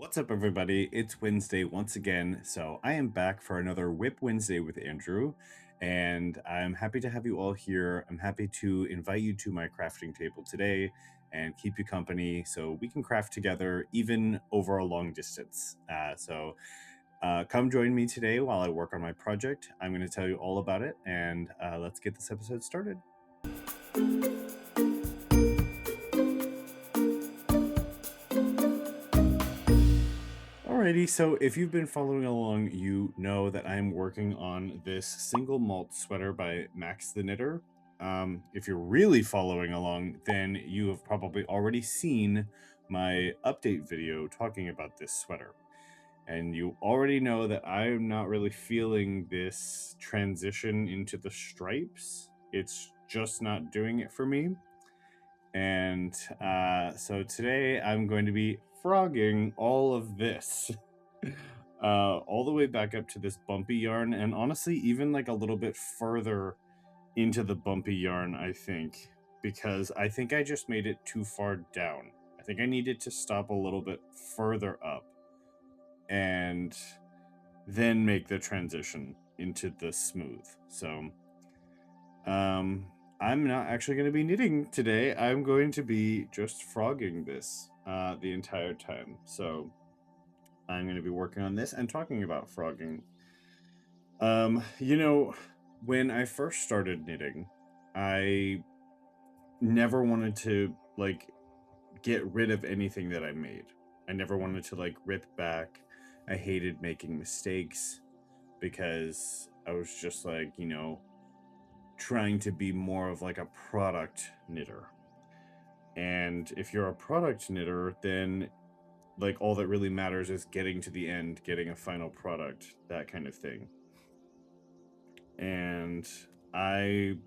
What's up, everybody? It's Wednesday once again. So I am back for another WIP Wednesday with Andrew, and I'm happy to have you all here. I'm happy to invite you to my crafting table today and keep you company so we can craft together even over a long distance. Come join me today while I work on my project. I'm going to tell you all about it, and let's get this episode started. Alrighty, so if you've been following along, you know that I'm working on this single malt sweater by Max the Knitter. If you're really following along, then you have probably already seen my update video talking about this sweater. And you already know that I'm not really feeling this transition into the stripes. It's just not doing it for me. And so today I'm going to be frogging all of this all the way back up to this bumpy yarn, and honestly even like a little bit further into the bumpy yarn, I think, because I think I just made it too far down. I think I needed to stop a little bit further up and then make the transition into the smooth. So I'm not actually going to be knitting today. I'm going to be just frogging this the entire time. So I'm going to be working on this and talking about frogging. You know, when I first started knitting, I never wanted to like get rid of anything that I made. I never wanted to like rip back. I hated making mistakes because I was just like, trying to be more of like a product knitter. And if you're a product knitter, then like all that really matters is getting to the end, getting a final product, that kind of thing. And I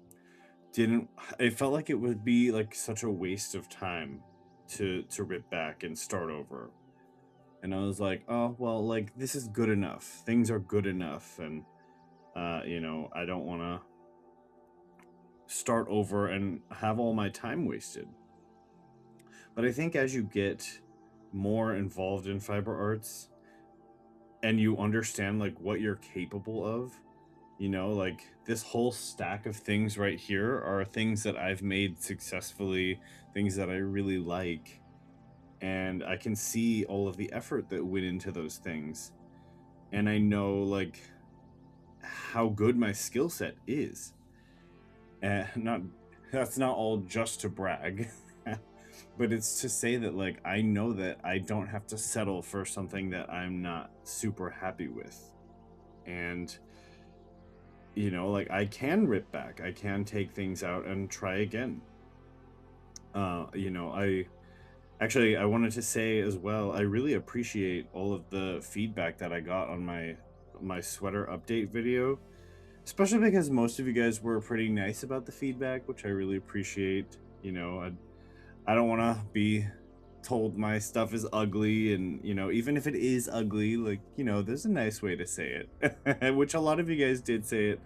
didn't, it felt like it would be like such a waste of time to rip back and start over. And I was like, oh well, like this is good enough, things are good enough. And I don't want to start over and have all my time wasted. But I think as you get more involved in fiber arts and you understand like what you're capable of, like this whole stack of things right here are things that I've made successfully, things that I really like, and I can see all of the effort that went into those things. And I know like how good my skill set is. And not that's not all just to brag. But it's to say that like I know that I don't have to settle for something that I'm not super happy with. And like I can rip back, I can take things out and try again. I wanted to say as well, I really appreciate all of the feedback that I got on my sweater update video, especially because most of you guys were pretty nice about the feedback, which I really appreciate. I don't want to be told my stuff is ugly, and even if it is ugly, like there's a nice way to say it, which a lot of you guys did say it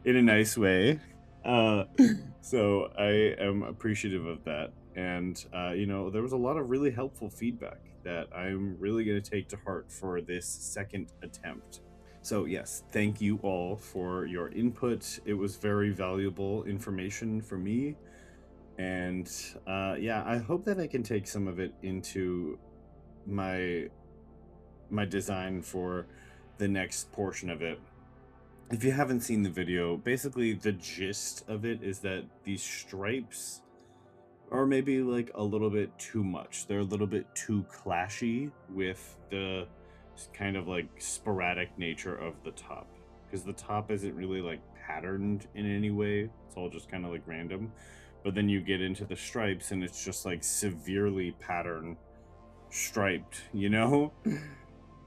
in a nice way. uh so I am appreciative of that, and there was a lot of really helpful feedback that I'm really going to take to heart for this second attempt. So yes, thank you all for your input. It was very valuable information for me. And yeah, I hope that I can take some of it into my design for the next portion of it. If you haven't seen the video, basically the gist of it is that these stripes are maybe like a little bit too much. They're a little bit too clashy with the kind of like sporadic nature of the top, because the top isn't really like patterned in any way. It's all just kind of like random. But then you get into the stripes and it's just like severely pattern striped,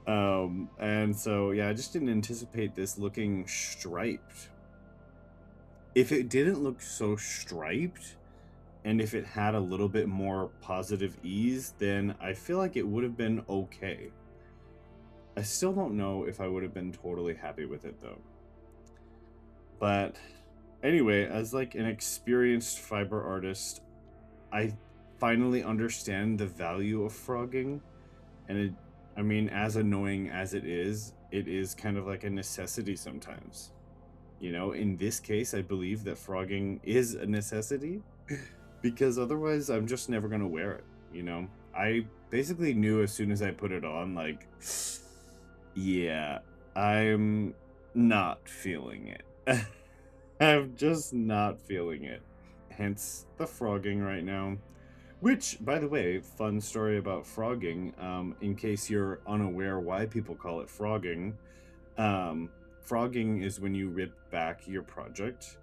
and so yeah, I just didn't anticipate this looking striped. If it didn't look so striped, and if it had a little bit more positive ease, then I feel like it would have been okay. I still don't know if I would have been totally happy with it though. But anyway, as like an experienced fiber artist, I finally understand the value of frogging, and I mean, as annoying as it is kind of like a necessity sometimes. You know, in this case, I believe that frogging is a necessity because otherwise I'm just never going to wear it, you know? I basically knew as soon as I put it on, like, yeah, I'm not feeling it. I'm just not feeling it. Hence the frogging right now. Which, by the way, fun story about frogging, in case you're unaware why people call it frogging. Um, Frogging is when you rip back your project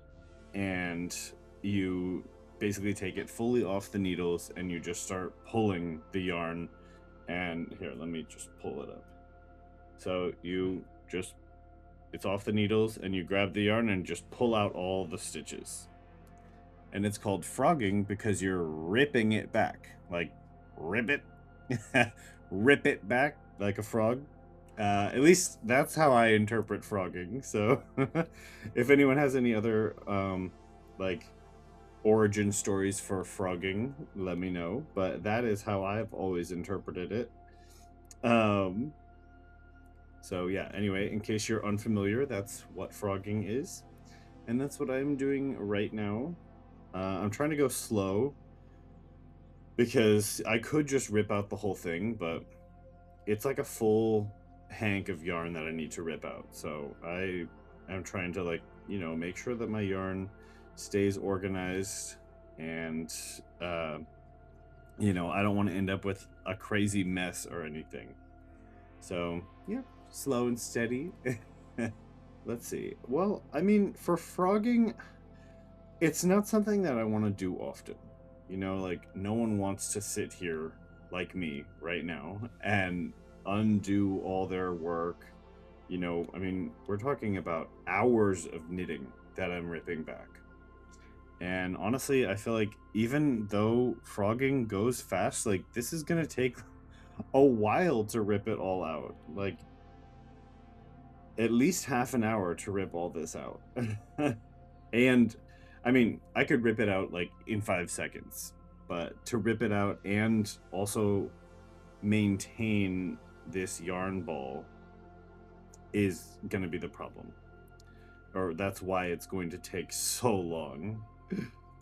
and you basically take it fully off the needles and you just start pulling the yarn. And here, let me just pull it up. So you just, it's off the needles and you grab the yarn and just pull out all the stitches. And it's called frogging because you're ripping it back. Like, rip it. Rip it back like a frog. At least that's how I interpret frogging. So if anyone has any other like origin stories for frogging, let me know. But that is how I've always interpreted it. So yeah, anyway, in case you're unfamiliar, that's what frogging is. And that's what I'm doing right now. I'm trying to go slow because I could just rip out the whole thing, but it's like a full hank of yarn that I need to rip out. So I am trying to, like, you know, make sure that my yarn stays organized and, you know, I don't want to end up with a crazy mess or anything. So yeah, slow and steady. Let's see. Well, I mean, for frogging, it's not something that I want to do often. You know, like, no one wants to sit here like me right now and undo all their work. You know, I mean, we're talking about hours of knitting that I'm ripping back. And honestly, I feel like even though frogging goes fast, like, this is going to take a while to rip it all out. Like, at least half an hour to rip all this out. And I mean, I could rip it out like in 5 seconds, but to rip it out and also maintain this yarn ball is going to be the problem. Or that's why it's going to take so long.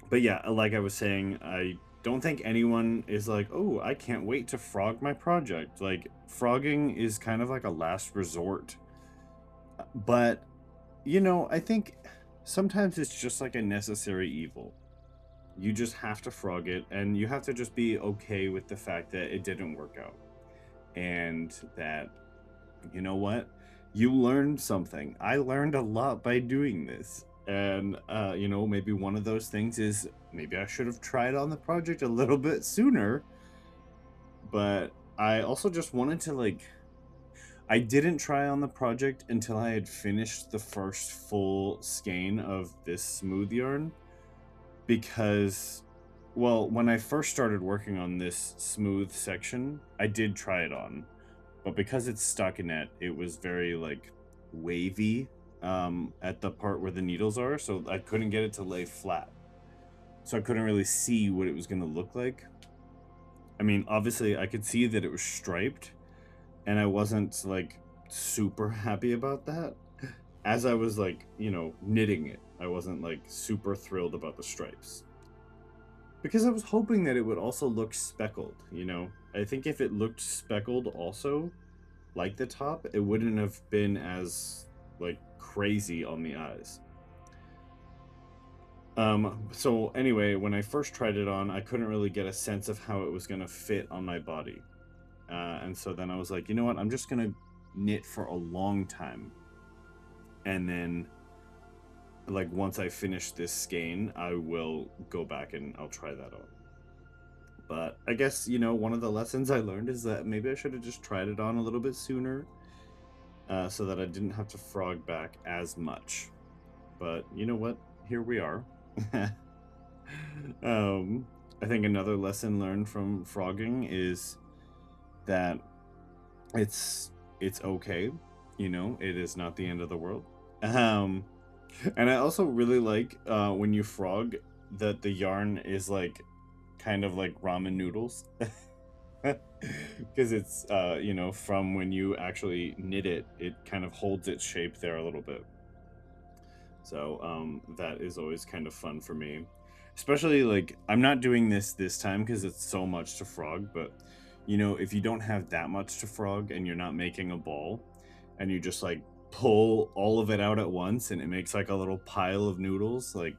But yeah, like I was saying, I don't think anyone is like, oh, I can't wait to frog my project. Like, frogging is kind of like a last resort. But, you know, I think sometimes it's just like a necessary evil. You just have to frog it, and you have to just be okay with the fact that it didn't work out. And that, you know what? You learned something. I learned a lot by doing this. And, you know, maybe one of those things is maybe I should have tried on the project a little bit sooner. But I also just wanted to, like, I didn't try on the project until I had finished the first full skein of this smooth yarn because, well, when I first started working on this smooth section, I did try it on, but because it's stockinette, it was very, like, wavy at the part where the needles are, so I couldn't get it to lay flat. So I couldn't really see what it was going to look like. I mean, obviously I could see that it was striped, and I wasn't, like, super happy about that. As I was, like, you know, knitting it, I wasn't, like, super thrilled about the stripes. Because I was hoping that it would also look speckled, you know? I think if it looked speckled also, like the top, it wouldn't have been as, like, crazy on the eyes. So anyway, when I first tried it on, I couldn't really get a sense of how it was going to fit on my body. And so then I was like, you know what? I'm just going to knit for a long time. And then, like, once I finish this skein, I will go back and I'll try that on. But I guess, you know, one of the lessons I learned is that maybe I should have just tried it on a little bit sooner so that I didn't have to frog back as much. But you know what? Here we are. I think another lesson learned from frogging is that it's okay, you know, it is not the end of the world. And I also really like when you frog that the yarn is like kind of like ramen noodles. because it's you know, from when you actually knit it, it kind of holds its shape there a little bit. So that is always kind of fun for me. Especially like I'm not doing this time because it's so much to frog, but you know, if you don't have that much to frog and you're not making a ball and you just like pull all of it out at once and it makes like a little pile of noodles, like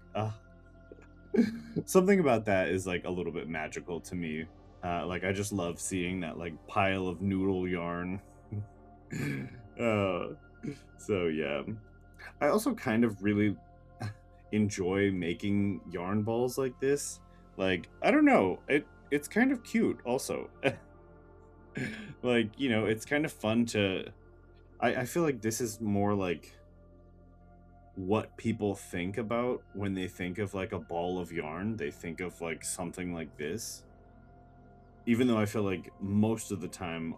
something about that is like a little bit magical to me. Like I just love seeing that like pile of noodle yarn. uh, so yeah. I also kind of really enjoy making yarn balls like this. Like, I don't know, it's kind of cute also. Like, you know, it's kind of fun to I feel like this is more like what people think about when they think of like a ball of yarn. They think of like something like this. Even though I feel like most of the time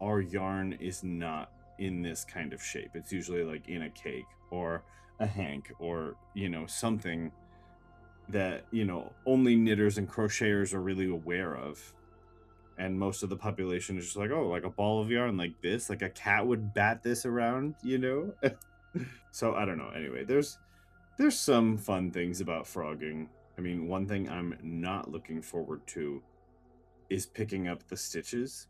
our yarn is not in this kind of shape. It's usually like in a cake or a hank or, you know, something that, you know, only knitters and crocheters are really aware of. And most of the population is just like, oh, like a ball of yarn like this, like a cat would bat this around, you know? So I don't know. Anyway, there's some fun things about frogging. I mean, one thing I'm not looking forward to is picking up the stitches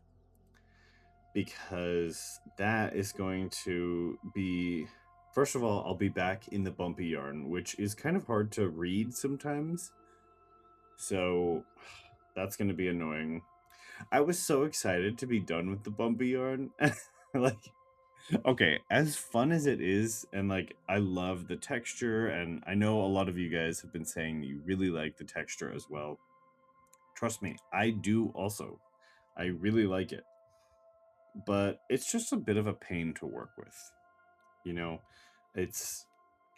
because that is going to be first of all, I'll be back in the bumpy yarn, which is kind of hard to read sometimes. So that's going to be annoying. I was so excited to be done with the bumpy yarn. Like, okay, as fun as it is, and like, I love the texture, and I know a lot of you guys have been saying you really like the texture as well. Trust me, I do also. I really like it. But it's just a bit of a pain to work with. You know, it's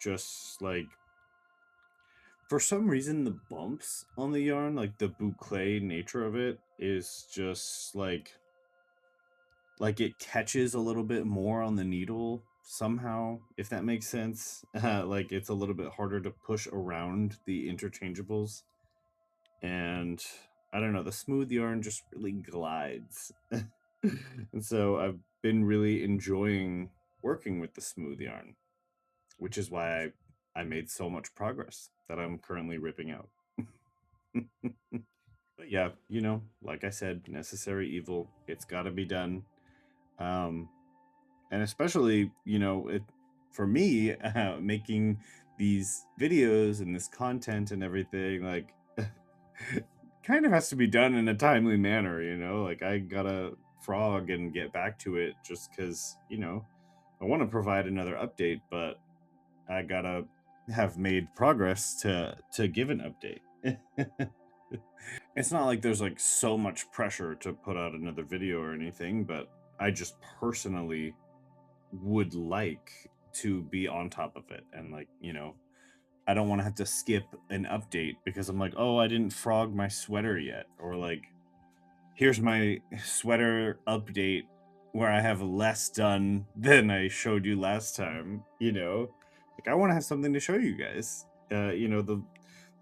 just like for some reason the bumps on the yarn, like the boucle nature of it, is just like it catches a little bit more on the needle somehow, if that makes sense. Like it's a little bit harder to push around the interchangeables, and I don't know, the smooth yarn just really glides. And so I've been really enjoying working with the smooth yarn, which is why I made so much progress that I'm currently ripping out. But yeah, you know, like I said, necessary evil. It's got to be done. Um, and especially, you know, it for me making these videos and this content and everything, like, kind of has to be done in a timely manner. You know, like I gotta frog and get back to it just because, you know, I want to provide another update, but I gotta have made progress to give an update. It's not like there's like so much pressure to put out another video or anything, but I just personally would like to be on top of it. And like, you know, I don't want to have to skip an update because I'm like, oh, I didn't frog my sweater yet, or like, here's my sweater update where I have less done than I showed you last time, you know? Like I want to have something to show you guys. You know,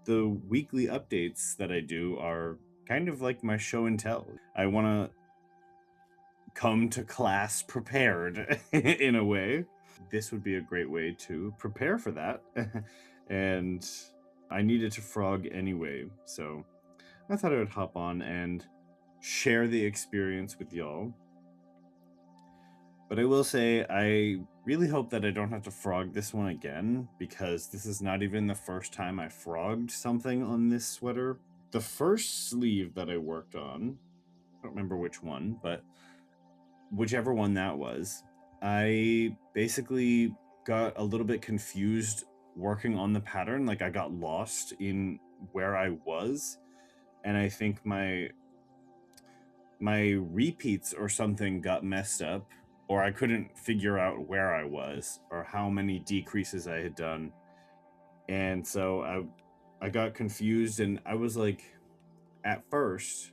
the weekly updates that I do are kind of like my show and tell. I want to come to class prepared in a way. This would be a great way to prepare for that. And I needed to frog anyway, so I thought I would hop on and share the experience with y'all. But I will say, I really hope that I don't have to frog this one again, because this is not even the first time I frogged something on this sweater. The first sleeve that I worked on, I don't remember which one, but whichever one that was, I basically got a little bit confused working on the pattern. Like I got lost in where I was, and I think my repeats or something got messed up, or I couldn't figure out where I was or how many decreases I had done. And so I got confused, and I was like, at first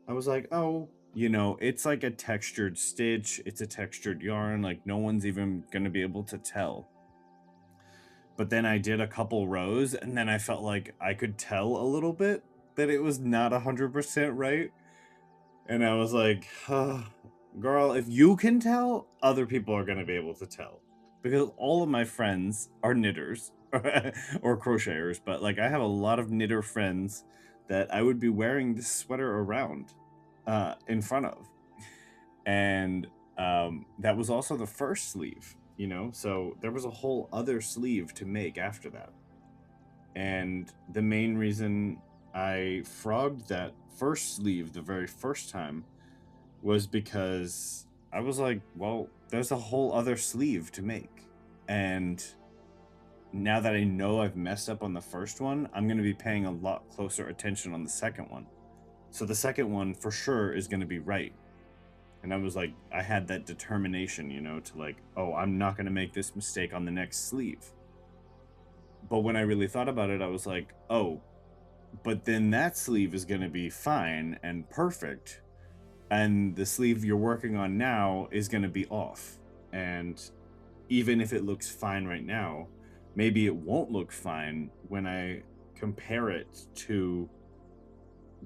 I was like, oh, you know, it's like a textured stitch, it's a textured yarn, like no one's even going to be able to tell. But then I did a couple rows, and then I felt like I could tell a little bit that it was not 100% right. And I was like, girl, if you can tell, other people are going to be able to tell. Because all of my friends are knitters or crocheters, but like I have a lot of knitter friends that I would be wearing this sweater around in front of. And that was also the first sleeve, you know? So there was a whole other sleeve to make after that. And the main reason I frogged that first sleeve the very first time was because I was like, well, there's a whole other sleeve to make. And now that I know I've messed up on the first one, I'm going to be paying a lot closer attention on the second one. So the second one for sure is going to be right. And I was like, I had that determination, you know, to like, oh, I'm not going to make this mistake on the next sleeve. But when I really thought about it, I was like, oh, but then that sleeve is going to be fine and perfect, and the sleeve you're working on now is going to be off. And even if it looks fine right now, maybe it won't look fine when I compare it to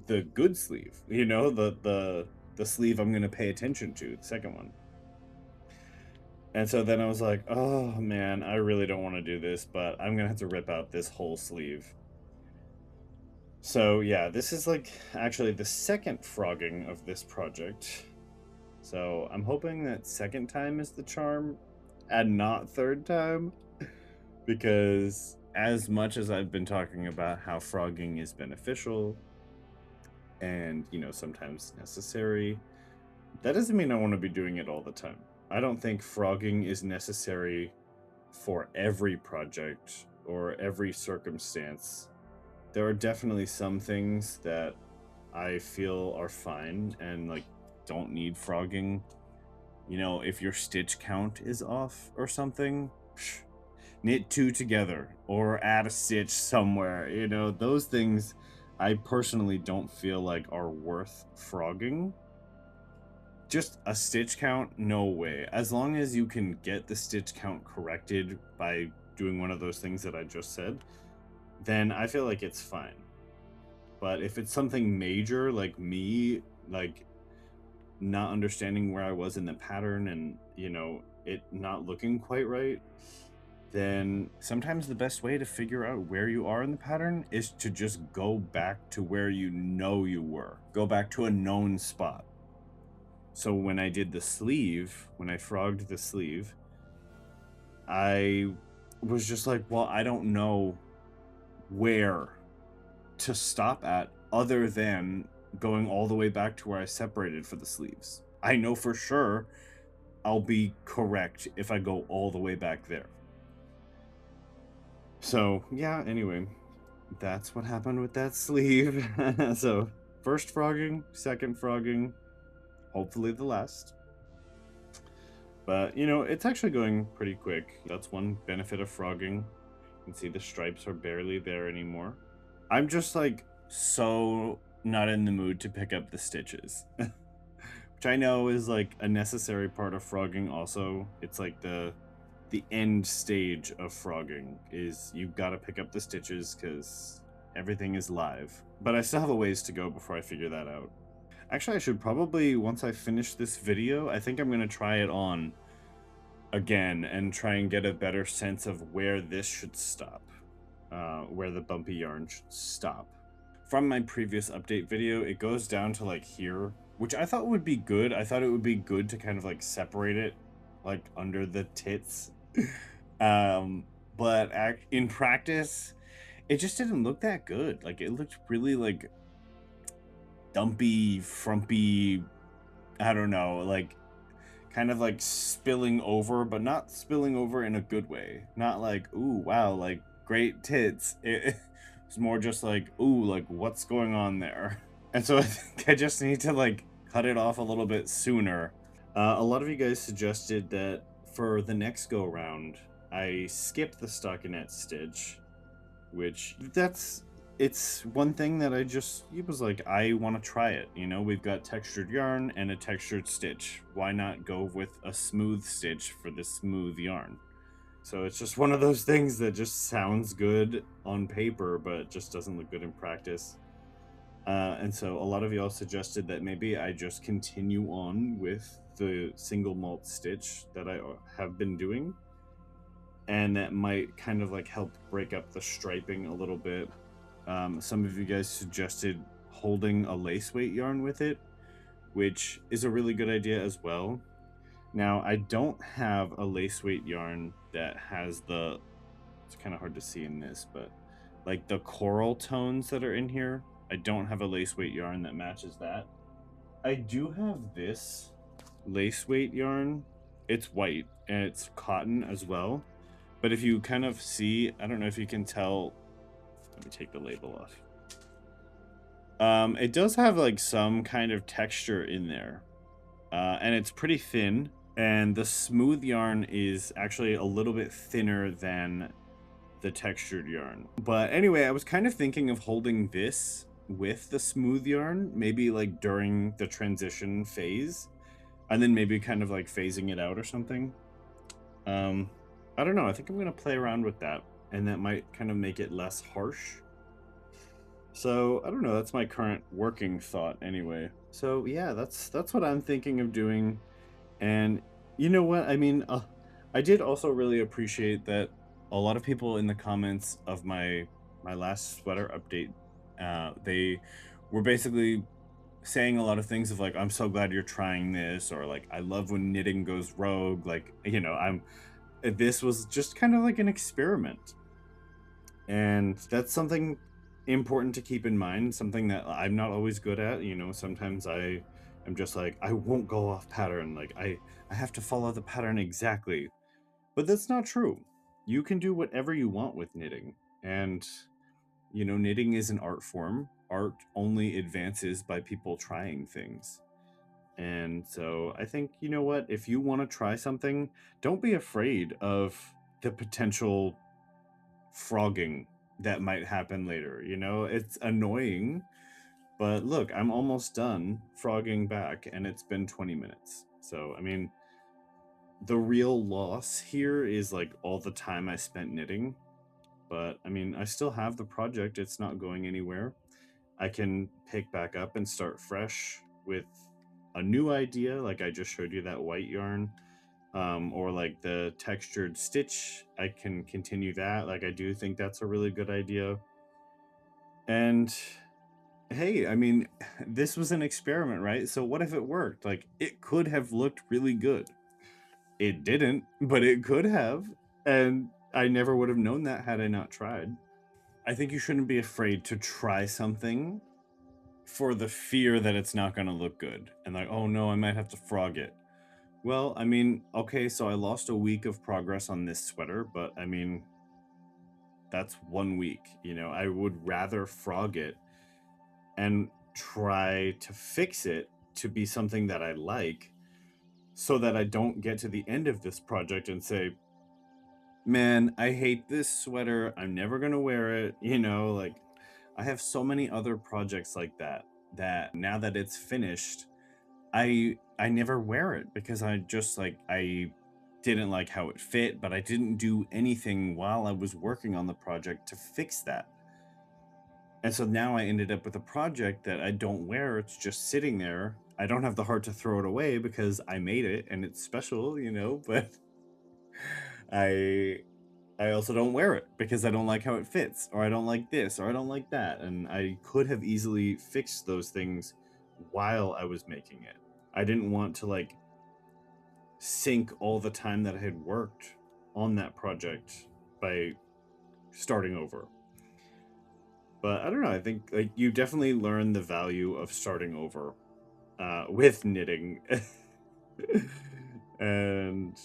the good sleeve, you know, the sleeve I'm going to pay attention to, the second one. And so then I was like, oh man, I really don't want to do this, but I'm going to have to rip out this whole sleeve. So yeah, this is like actually the second frogging of this project. So I'm hoping that second time is the charm and not third time, because as much as I've been talking about how frogging is beneficial and, you know, sometimes necessary, that doesn't mean I want to be doing it all the time. I don't think frogging is necessary for every project or every circumstance. There are definitely some things that I feel are fine and like don't need frogging. You know, if your stitch count is off or something, knit two together or add a stitch somewhere. You know, those things I personally don't feel like are worth frogging. Just a stitch count, no way. As long as you can get the stitch count corrected by doing one of those things that I just said, then I feel like it's fine. But if it's something major like me, like not understanding where I was in the pattern and, you know, it not looking quite right, then sometimes the best way to figure out where you are in the pattern is to just go back to where you know you were. Go back to a known spot. So when I did the sleeve, when I frogged the sleeve, I was just like, well, I don't know where to stop at other than going all the way back to where I separated for the sleeves. I know for sure I'll be correct if I go all the way back there. So yeah, anyway, that's what happened with that sleeve. So first frogging, second frogging, hopefully the last. But you know, it's actually going pretty quick. That's one benefit of frogging. You can see the stripes are barely there anymore. I'm just like so not in the mood to pick up the stitches. Which I know is like a necessary part of frogging also. It's like the end stage of frogging is you've got to pick up the stitches because everything is live. But I still have a ways to go before I figure that out. Actually, I should probably, once I finish this video, I think I'm going to try it on again and try and get a better sense of where this should stop. Where the bumpy yarn should stop. From my previous update video, it goes down to like here, which I thought would be good. I thought it would be good to kind of like separate it like under the tits. But in practice, it just didn't look that good. Like it looked really like dumpy, frumpy, I don't know, like kind of like spilling over, but not spilling over in a good way. Not like, ooh, wow, like great tits. It's more just like, ooh, like what's going on there? And so I think I just need to like cut it off a little bit sooner. A lot of you guys suggested that for the next go around, I skip the stockinette stitch, which it's one thing that it was like, I want to try it. You know, we've got textured yarn and a textured stitch. Why not go with a smooth stitch for this smooth yarn? So it's just one of those things that just sounds good on paper, but just doesn't look good in practice. And so a lot of y'all suggested that maybe I just continue on with the single malt stitch that I have been doing, and that might kind of like help break up the striping a little bit. Some of you guys suggested holding a lace weight yarn with it, which is a really good idea as well. Now, I don't have a lace weight yarn that has the, it's kind of hard to see in this, but like the coral tones that are in here, I don't have a lace weight yarn that matches that. I do have this lace weight yarn. It's white and it's cotton as well. But if you kind of see, I don't know if you can tell, let me take the label off. It does have like some kind of texture in there. And it's pretty thin. And the smooth yarn is actually a little bit thinner than the textured yarn. But anyway, I was kind of thinking of holding this with the smooth yarn, maybe like during the transition phase, and then maybe kind of like phasing it out or something. I don't know. I think I'm gonna play around with that, and that might kind of make it less harsh. So I don't know. That's my current working thought, anyway. So yeah, that's what I'm thinking of doing. And you know what? I mean, I did also really appreciate that a lot of people in the comments of my last sweater update, they were basically saying a lot of things of like, I'm so glad you're trying this, or like, I love when knitting goes rogue. Like, you know, this was just kind of like an experiment. And that's something important to keep in mind, something that I'm not always good at. You know, sometimes I am just like, I won't go off pattern. Like I have to follow the pattern exactly. But that's not true. You can do whatever you want with knitting. And, you know, knitting is an art form. Art only advances by people trying things. And so I think, you know what, if you want to try something, don't be afraid of the potential frogging that might happen later. You know, it's annoying, but look, I'm almost done frogging back and it's been 20 minutes. So, I mean, the real loss here is like all the time I spent knitting. But I mean, I still have the project, it's not going anywhere. I can pick back up and start fresh with a new idea, like I just showed you that white yarn. Or like the textured stitch, I can continue that. Like I do think that's a really good idea. And hey, I mean, this was an experiment, right? So what if it worked? Like it could have looked really good. It didn't, but it could have. And I never would have known that had I not tried. I think you shouldn't be afraid to try something for the fear that it's not going to look good. And like, oh no, I might have to frog it. Well, I mean, okay, so I lost a week of progress on this sweater, but I mean, that's 1 week. You know, I would rather frog it and try to fix it to be something that I like, so that I don't get to the end of this project and say, man, I hate this sweater. I'm never going to wear it. You know, like I have so many other projects like that, that now that it's finished, I never wear it because I just like I didn't like how it fit, but I didn't do anything while I was working on the project to fix that. And so now I ended up with a project that I don't wear. It's just sitting there. I don't have the heart to throw it away because I made it and it's special, you know, but I I also don't wear it because I don't like how it fits, or I don't like this, or I don't like that. And I could have easily fixed those things while I was making it. I didn't want to like sink all the time that I had worked on that project by starting over. But I don't know. I think like you definitely learn the value of starting over with knitting, and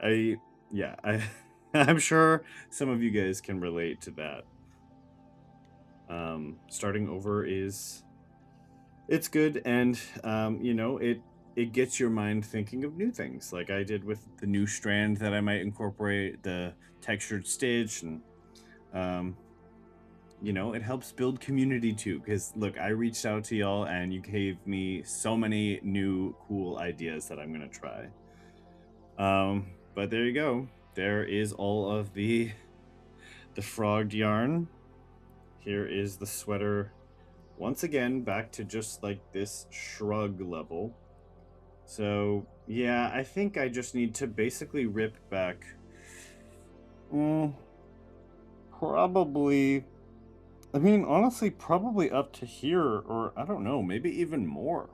I yeah I I'm sure some of you guys can relate to that. Starting over is it's good, and you know it gets your mind thinking of new things, like I did with the new strand that I might incorporate, the textured stitch, and um, you know, it helps build community too. Because look, I reached out to y'all, and you gave me so many new cool ideas that I'm gonna try. But there you go. There is all of the frogged yarn. Here is the sweater once again, back to just like this shrug level. So yeah, I think I just need to basically rip back. Mm, probably. I mean, honestly, probably up to here, or I don't know, maybe even more.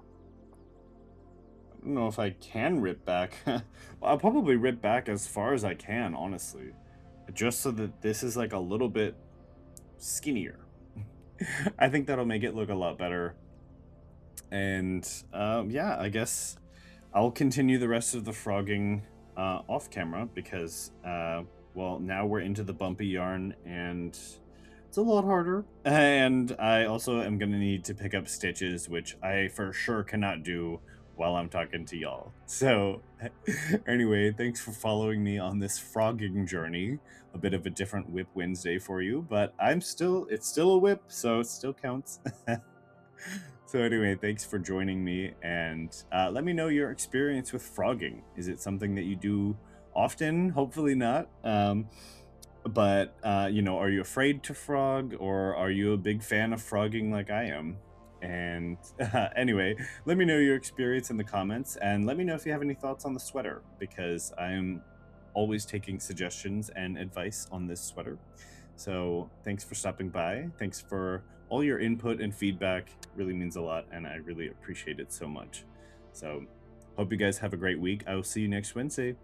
I don't know if I can rip back. I'll probably rip back as far as I can, honestly, just so that this is like a little bit skinnier. I think that'll make it look a lot better. And yeah, I guess I'll continue the rest of the frogging off camera because, well, now we're into the bumpy yarn and it's a lot harder. And I also am going to need to pick up stitches, which I for sure cannot do while I'm talking to y'all. So, anyway, thanks for following me on this frogging journey. A bit of a different Whip Wednesday for you, but it's still a whip, so it still counts. So anyway, thanks for joining me, and let me know your experience with frogging. Is it something that you do often? Hopefully not. But you know, are you afraid to frog, or are you a big fan of frogging like I am? And anyway, let me know your experience in the comments, and let me know if you have any thoughts on the sweater, because I'm always taking suggestions and advice on this sweater. So thanks for stopping by. Thanks for all your input and feedback. It really means a lot, and I really appreciate it so much. So hope you guys have a great week. I will see you next Wednesday.